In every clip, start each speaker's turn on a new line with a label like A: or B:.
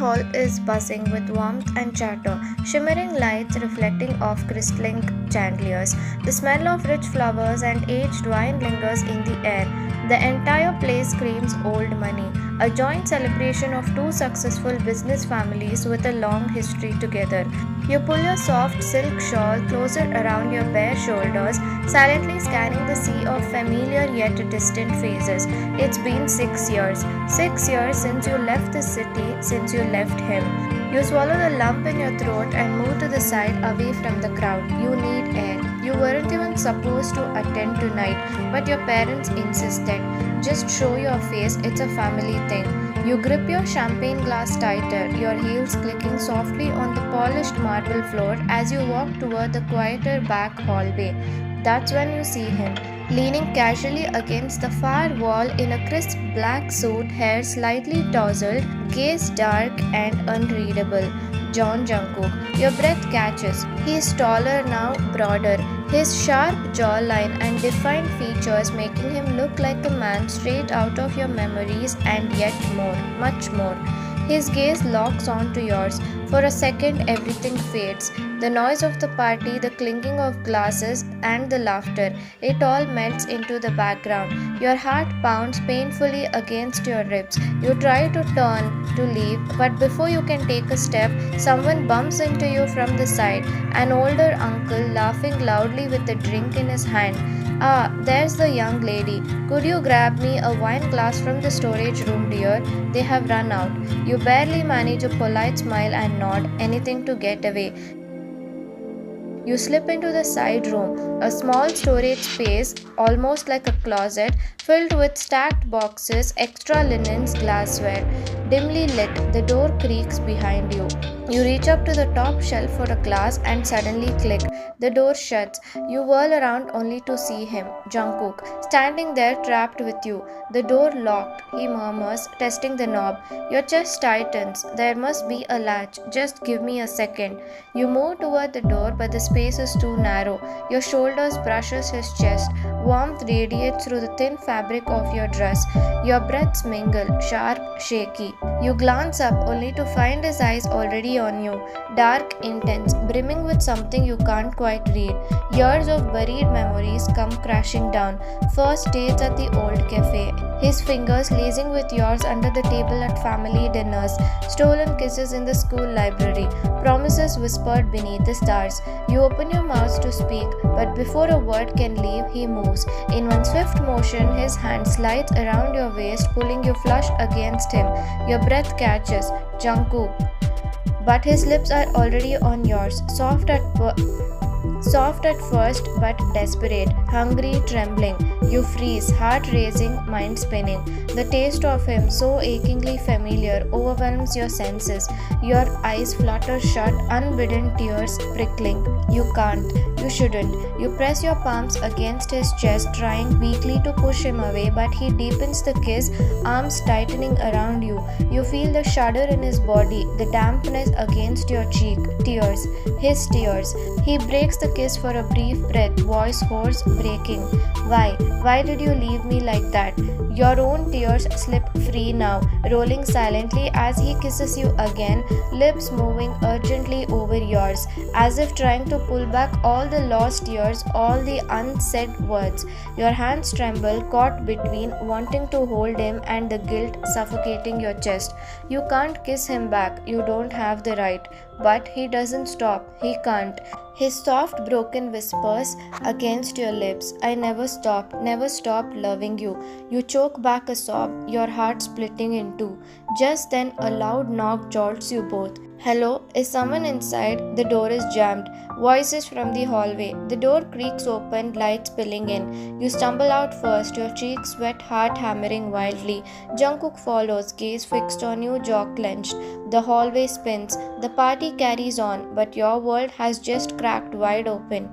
A: hall is buzzing with warmth and chatter, shimmering lights reflecting off crystalline chandeliers. The smell of rich flowers and aged wine lingers in the air. The entire place screams old money, a joint celebration of two successful business families with a long history together. You pull your soft silk shawl closer around your bare shoulders, silently scanning the sea of familiar yet distant faces. It's been 6 years. 6 years since you left the city, since you left him. You swallow the lump in your throat and move to the side away from the crowd. You need air. You weren't even supposed to attend tonight, but your parents insisted. Just show your face, it's a family thing. You grip your champagne glass tighter, your heels clicking softly on the polished marble floor as you walk toward the quieter back hallway. That's when you see him, leaning casually against the far wall in a crisp black suit, hair slightly tousled, gaze dark and unreadable. JUNGKOOK. Your breath catches. He is taller now, broader, his sharp jawline and defined features making him look like a man straight out of your memories and yet more, much more. His gaze locks onto yours. For a second, everything fades. The noise of the party, the clinking of glasses, and the laughter. It all melts into the background. Your heart pounds painfully against your ribs. You try to turn to leave, but before you can take a step, someone bumps into you from the side. An older uncle laughing loudly with a drink in his hand. Ah, there's the young lady. Could you grab me a wine glass from the storage room, dear? They have run out. You barely manage a polite smile and nod, anything to get away. You slip into the side room, a small storage space, almost like a closet, filled with stacked boxes, extra linens, glassware. Dimly lit, the door creaks behind you. You reach up to the top shelf for a glass and suddenly click. The door shuts. You whirl around only to see him, JUNGKOOK, standing there trapped with you. The door locked, he murmurs, testing the knob. Your chest tightens. There must be a latch. Just give me a second. You move toward the door, but the space is too narrow. Your shoulders brushes his chest. Warmth radiates through the thin fabric of your dress. Your breaths mingle, sharp, shaky. You glance up only to find his eyes already on you, dark, intense, brimming with something you can't quite read. Years of buried memories come crashing down. First dates at the old cafe, his fingers lazing with yours under the table at family dinners, stolen kisses in the school library, promises whispered beneath the stars. You open your mouth to speak, but before a word can leave, he moves. In one swift motion, his hand slides around your waist, pulling you flush against him. Your breath catches, JUNGKOOK. But his lips are already on yours, soft at first but desperate, hungry, trembling. You freeze, heart racing, mind spinning. The taste of him, so achingly familiar, overwhelms your senses. Your eyes flutter shut, unbidden tears prickling. You can't, you shouldn't. You press your palms against his chest, trying weakly to push him away, but he deepens the kiss, arms tightening around you. You feel the shudder in his body, the dampness against your cheek. Tears, his tears. He breaks the kiss for a brief breath, voice hoarse, breaking. Why? Why did you leave me like that? Your own tears slip free now, rolling silently as he kisses you again, lips moving urgently over yours, as if trying to pull back all the lost years, all the unsaid words. Your hands tremble, caught between wanting to hold him and the guilt suffocating your chest. You can't kiss him back, you don't have the right. But he doesn't stop, he can't. His soft broken whispers against your lips. I never stopped loving you. You choke back a sob, your heart splitting in two. Just then a loud knock jolts you both. Hello, is someone inside? The door is jammed. Voices from the hallway. The door creaks open, light spilling in. You stumble out first, your cheeks wet, heart hammering wildly. JUNGKOOK follows, gaze fixed on you, jaw clenched. The hallway spins. The party carries on, but your world has just cracked wide open.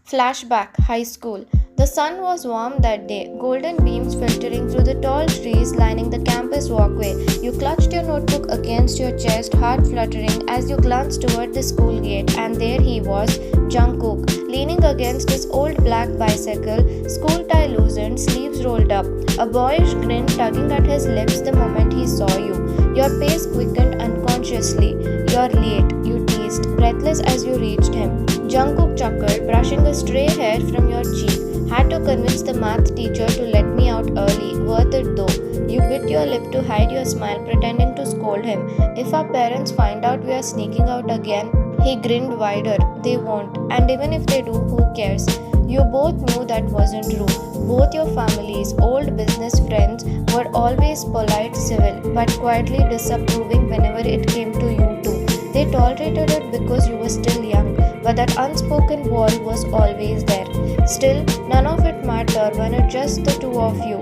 A: Flashback, high school. The sun was warm that day, golden beams filtering through the tall trees lining the campus walkway. You clutched your notebook against your chest, heart fluttering as you glanced toward the school gate, and there he was, JUNGKOOK, leaning against his old black bicycle, school tie loosened, sleeves rolled up, a boyish grin tugging at his lips the moment he saw you. Your pace quickened unconsciously. You're late, you teased, breathless as you reached him. Jungkook chuckled, brushing a stray hair from your cheek. Had to convince the math teacher to let me out early. Worth it though. You bit your lip to hide your smile, pretending to scold him. If our parents find out we are sneaking out again, he grinned wider. They won't. And even if they do, who cares? You both knew that wasn't true. Both your families, old business friends, were always polite, civil, but quietly disapproving whenever it came to you two. They tolerated it because you were still young, but that unspoken wall was always there. Still, none of it mattered when it's just the two of you.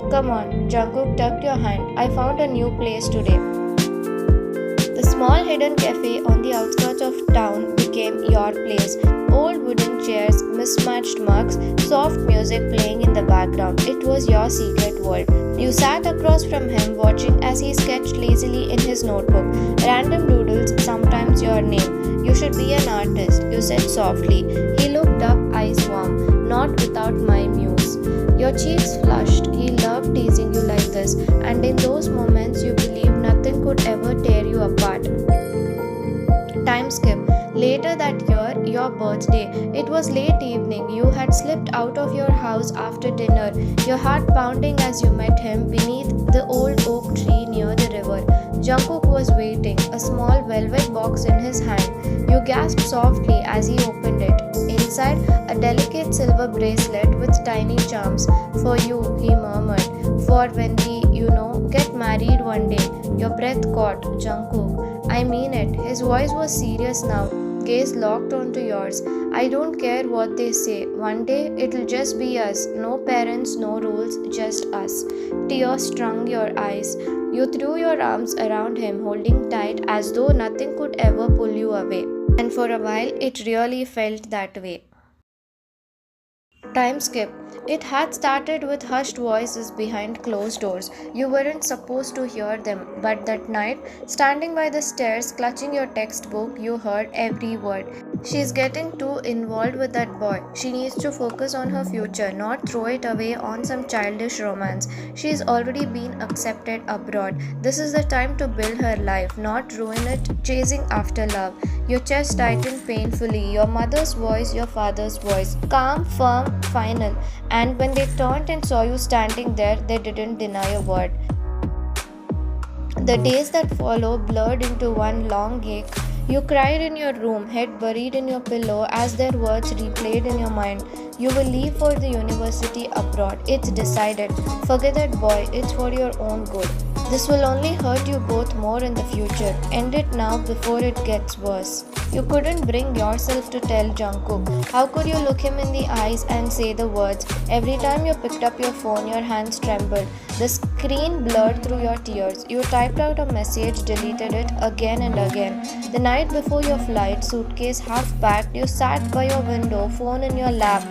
A: Come on, Jungkook tucked your hand. I found a new place today. The small hidden cafe on the outskirts of town became your place. Old wooden chairs, mismatched mugs, soft music playing in the background. It was your secret world. You sat across from him watching as he sketched lazily in his notebook. Random doodles, sometimes your name. You should be an artist, you said softly. He looked up, eyes warm. Not without my muse. Your cheeks flushed. He loved teasing you like this, and in those moments you believed nothing could ever tear you apart. Time skip. Later that year, your birthday. It was late evening. You had slipped out of your house after dinner, your heart pounding as you met him beneath the old oak tree near the river. Jungkook was waiting, a small velvet box in his hand. You gasped softly as he opened it. Inside, a delicate silver bracelet with tiny charms. For you, he murmured. For when we, get married one day. Your breath caught, Jungkook. I mean it. His voice was serious now, gaze locked onto yours. I don't care what they say. One day it'll just be us. No parents, no rules, just us. Tears strung your eyes. You threw your arms around him, holding tight as though nothing could ever pull you away. And for a while, it really felt that way. Time skip. It had started with hushed voices behind closed doors. You weren't supposed to hear them, but that night, standing by the stairs, clutching your textbook, you heard every word. She's getting too involved with that boy. She needs to focus on her future, not throw it away on some childish romance. She's already been accepted abroad. This is the time to build her life, not ruin it chasing after love. Your chest tightened painfully, your mother's voice, your father's voice. Calm, firm, final. And when they turned and saw you standing there, they didn't deny a word. The days that followed blurred into one long ache. You cried in your room, head buried in your pillow as their words replayed in your mind. You will leave for the university abroad. It's decided. Forget that boy, it's for your own good. This will only hurt you both more in the future. End it now before it gets worse. You couldn't bring yourself to tell Jungkook. How could you look him in the eyes and say the words? Every time you picked up your phone, your hands trembled. The screen blurred through your tears. You typed out a message, deleted it again and again. The night before your flight, suitcase half packed, you sat by your window, phone in your lap.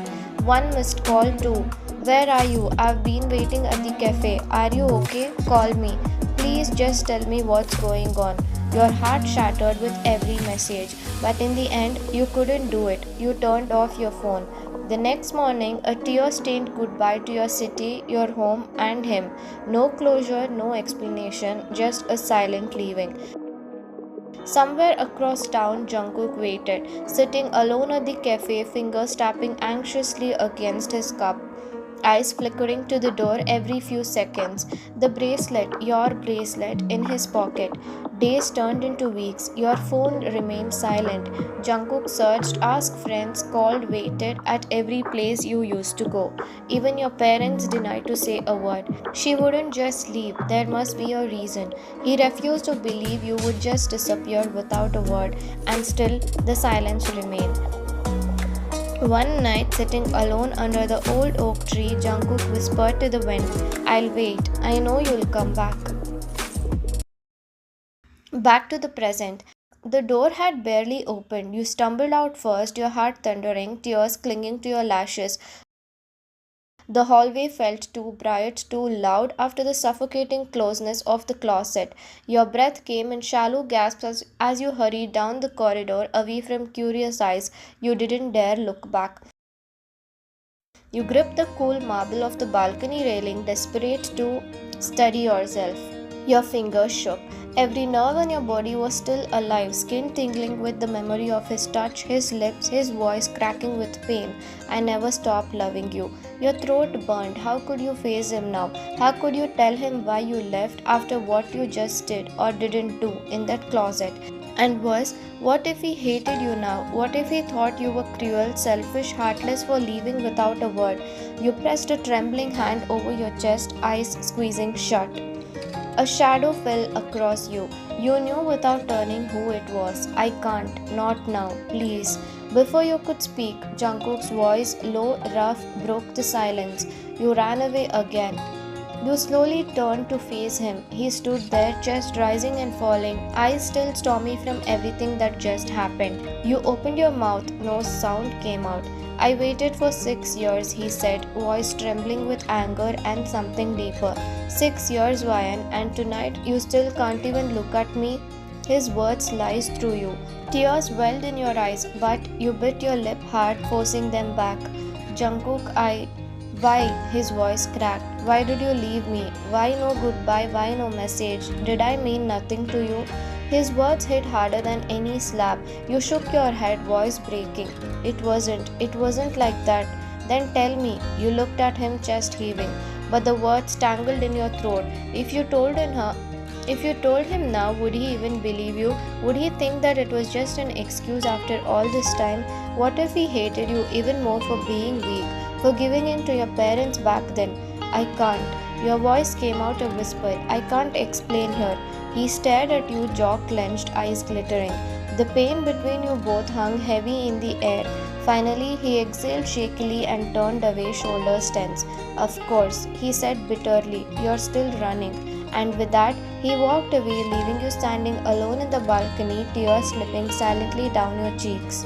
A: One missed call too. Where are you? I've been waiting at the cafe. Are you okay? Call me. Please just tell me what's going on. Your heart shattered with every message, but in the end, you couldn't do it. You turned off your phone. The next morning, a tear-stained goodbye to your city, your home, and him. No closure, no explanation, just a silent leaving. Somewhere across town, Jungkook waited, sitting alone at the cafe, fingers tapping anxiously against his cup. Eyes flickering to the door every few seconds. The bracelet, your bracelet, in his pocket. Days turned into weeks. Your phone remained silent. Jungkook searched, asked friends, called, waited at every place you used to go. Even your parents denied to say a word. She wouldn't just leave. There must be a reason. He refused to believe you would just disappear without a word, and still the silence remained. One night, sitting alone under the old oak tree, Jungkook whispered to the wind, I'll wait. I know you'll come back. Back to the present. The door had barely opened. You stumbled out first, your heart thundering, tears clinging to your lashes. The hallway felt too bright, too loud after the suffocating closeness of the closet. Your breath came in shallow gasps as you hurried down the corridor away from curious eyes. You didn't dare look back. You gripped the cool marble of the balcony railing, desperate to steady yourself. Your fingers shook. Every nerve in your body was still alive, skin tingling with the memory of his touch, his lips, his voice cracking with pain. I never stopped loving you. Your throat burned. How could you face him now? How could you tell him why you left after what you just did or didn't do in that closet? And worse, what if he hated you now? What if he thought you were cruel, selfish, heartless for leaving without a word? You pressed a trembling hand over your chest, eyes squeezing shut. A shadow fell across you. You knew without turning who it was. I can't, not now, please. Before you could speak, Jungkook's voice, low, rough, broke the silence. You ran away again. You slowly turned to face him. He stood there, chest rising and falling, eyes still stormy from everything that just happened. You opened your mouth, no sound came out. I waited for 6 years, he said, voice trembling with anger and something deeper. 6 years, Ryan, and tonight you still can't even look at me? His words sliced through you. Tears welled in your eyes, but you bit your lip hard, forcing them back. Jungkook, Why? His voice cracked. Why did you leave me? Why no goodbye? Why no message? Did I mean nothing to you? His words hit harder than any slap. You shook your head, voice breaking. It wasn't like that. Then tell me. You looked at him, chest heaving. But the words tangled in your throat. If you told him now, would he even believe you? Would he think that it was just an excuse after all this time? What if he hated you even more for being weak, for giving in to your parents back then? I can't. Your voice came out a whisper. I can't explain here. He stared at you, jaw clenched, eyes glittering. The pain between you both hung heavy in the air. Finally, he exhaled shakily and turned away, shoulders tense. Of course, he said bitterly, you're still running. And with that, he walked away, leaving you standing alone in the balcony, tears slipping silently down your cheeks.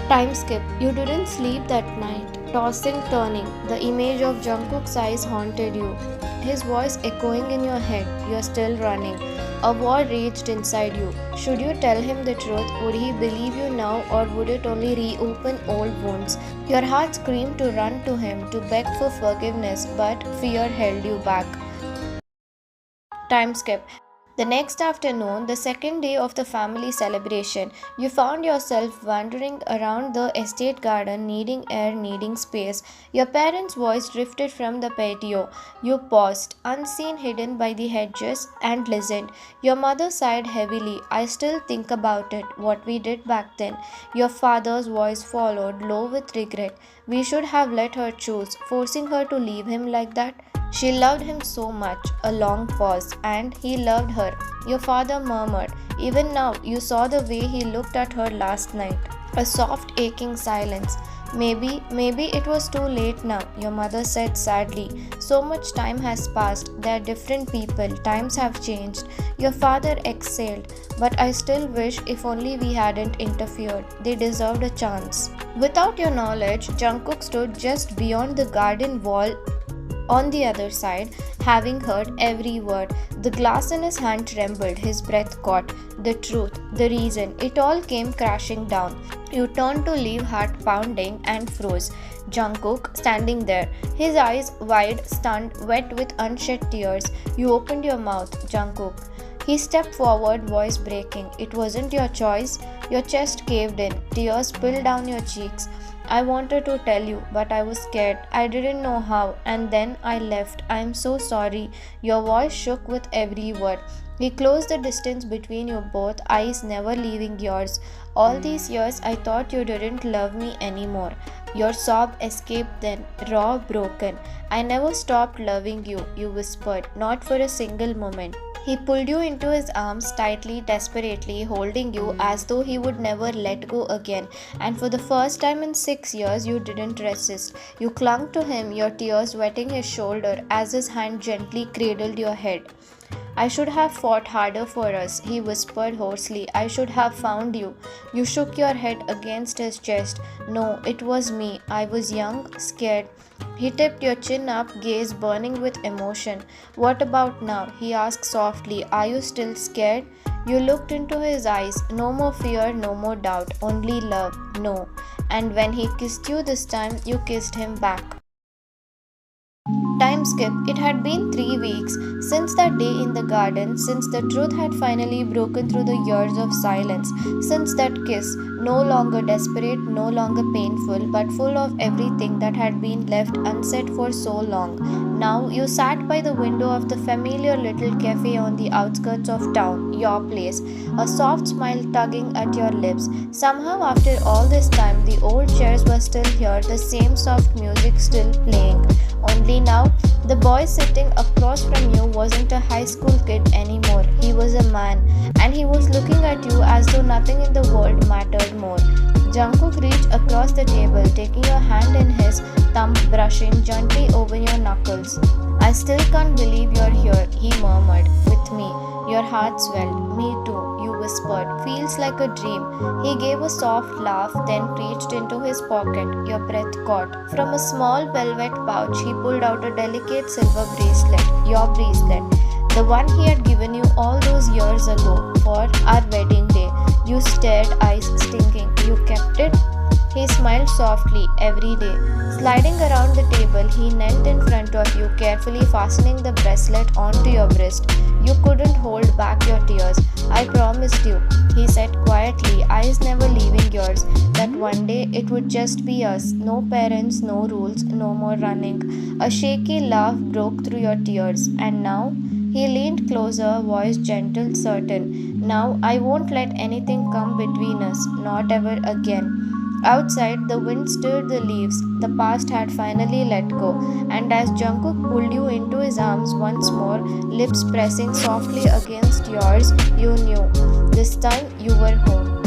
A: Time skip. You didn't sleep that night. Tossing, turning. The image of Jungkook's eyes haunted you. His voice echoing in your head. You're still running. A war raged inside you. Should you tell him the truth? Would he believe you now, or would it only reopen old wounds? Your heart screamed to run to him, to beg for forgiveness, but fear held you back. Time skip. The next afternoon, the second day of the family celebration, you found yourself wandering around the estate garden, needing air, needing space. Your parents' voice drifted from the patio. You paused, unseen, hidden by the hedges, and listened. Your mother sighed heavily. I still think about it, what we did back then. Your father's voice followed, low with regret. We should have let her choose, forcing her to leave him like that. She loved him so much. A long pause. And he loved her. Your father murmured. Even now, you saw the way he looked at her last night. A soft, aching silence. Maybe it was too late now, your mother said sadly. So much time has passed. They're different people. Times have changed. Your father exhaled. But I still wish if only we hadn't interfered. They deserved a chance. Without your knowledge, Jungkook stood just beyond the garden wall on the other side, having heard every word. The glass in his hand trembled, his breath caught. The truth, the reason, it all came crashing down. You turned to leave, heart pounding, and froze. Jungkook standing there, his eyes wide, stunned, wet with unshed tears. You opened your mouth, Jungkook. He stepped forward, voice breaking. It wasn't your choice. Your chest caved in, tears spilled down your cheeks. I wanted to tell you, but I was scared. I didn't know how, and then I left. I am so sorry. Your voice shook with every word. He closed the distance between you both, eyes never leaving yours. All these years, I thought you didn't love me anymore. Your sob escaped then, raw, broken. I never stopped loving you, you whispered, not for a single moment. He pulled you into his arms tightly, desperately, holding you as though he would never let go again. And for the first time in 6 years, you didn't resist. You clung to him, your tears wetting his shoulder as his hand gently cradled your head. I should have fought harder for us, he whispered hoarsely. I should have found you. You shook your head against his chest. No, it was me. I was young, scared. He tipped your chin up, gaze burning with emotion. What about now? He asked softly. Are you still scared? You looked into his eyes. No more fear, no more doubt. Only love. No. And when he kissed you this time, you kissed him back. Time skip. It had been 3 weeks since that day in the garden, since the truth had finally broken through the years of silence, since that kiss, no longer desperate, no longer painful, but full of everything that had been left unsaid for so long. Now you sat by the window of the familiar little cafe on the outskirts of town, your place, a soft smile tugging at your lips. Somehow, after all this time, the old chairs were still here, the same soft music still playing. Only now, the boy sitting across from you wasn't a high school kid anymore. He was a man, and he was looking at you as though nothing in the world mattered more. Jungkook reached across the table, taking your hand in his, thumb brushing gently over your knuckles. I still can't believe you're here, he murmured. With me. Your heart swelled. Me too, you whispered. Feels like a dream. He gave a soft laugh, then reached into his pocket. Your breath caught. From a small velvet pouch, he pulled out a delicate silver bracelet. Your bracelet. The one he had given you all those years ago for our wedding day. You stared, eyes stinking. You kept it? He smiled softly every day. Sliding around the table, he knelt in front of you, carefully fastening the bracelet onto your wrist. You couldn't hold back your tears. I promised you, he said quietly, eyes never leaving yours, that one day it would just be us. No parents, no rules, no more running. A shaky laugh broke through your tears. And now? He leaned closer, voice gentle, certain. Now I won't let anything come between us, not ever again. Outside, the wind stirred the leaves. The past had finally let go, and as Jungkook pulled you into his arms once more, lips pressing softly against yours, you knew. This time you were home.